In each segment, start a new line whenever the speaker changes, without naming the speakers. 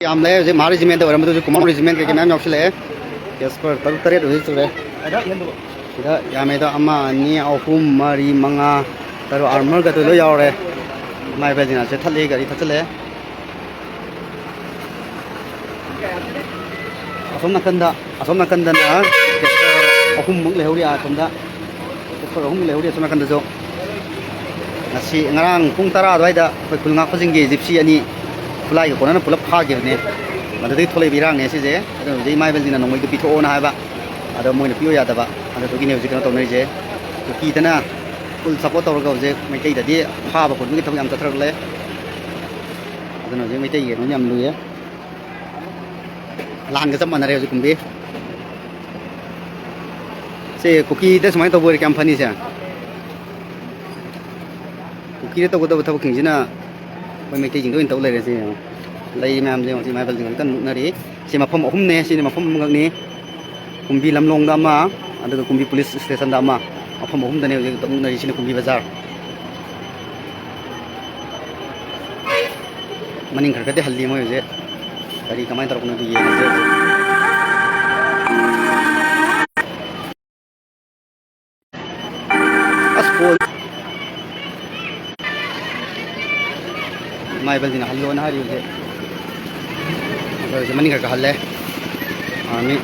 Amle je mari regiment de ramadu kumar regiment ke naam yaksile yes per taru tare ro sure ida yame da amma ni ahum mari manga taru armor ga to lo yawre mai ba jina se thale gari thachale asom nakanda na ahum mung lehuri a somda ahum lehuri somna kanda jo ngasi ngarang pung tara dwaida khoi khulnga khojingi gypsy ani Fulai ko na pulap kha ge ne madai tholei birang ne se je ado dei mai bel dina nomoi ke pitho na ha ba ado moi na piyo ya da ba ado to gi ne ji kana to nei je to ki tana full support tor ga je mai tei da di pha ba ko mi thong yam ta thar le ado no je mai tei ge no yam lu ye lan ga sam na re ji kum bi se cookie da samai to bo company se cookie to go da thab king jina mai tei jing do in tau le re se lei mam je si mai bal jing kan na ri si ma phom ahum ne si ma phom ngak ni kumbi lamlong da ma adu kumbi police station da ma phom ahum da ne je to na ri si kumbi bazar maning khar ka de halli mo je gari kamai tar ko na ye je aspol mai bal dina hallo na hari je ado maning ka halle ami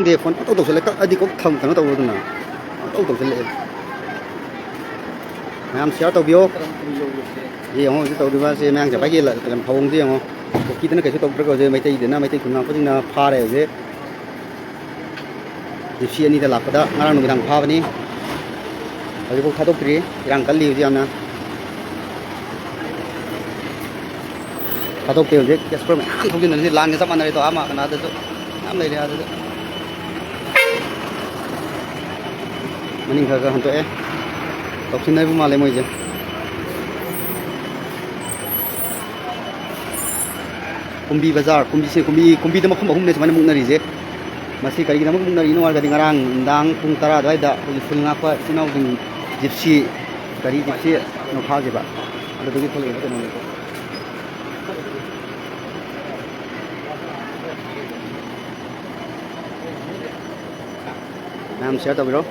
de phone to sele ka adi ko tham kana to na to sele nam sia to bio ye ho to di ba se mang ja ba ye la kan phong ji ho ki tana kaise to pro je mai tai de na mai tai kunna ko na pha re je gypsy ani da la pada ngarang nu dang pha bani adi ko tha to pri rang kal li ji amna tha to pe je jasper mai thong din ni lang ga sam an re to ama kana da to am lai re a da maning kha ga han to e to sin nai bu ma le moi je kumbi bazar kumbi se kumbi da makhum ahum ne samana mung nari je masi kari gi mung nari no war ga ngarang dang pung tara dai da ful nga pa sinau ding gypsy kari gypsy no kha je ba ado gi thole ko no le nam share to bro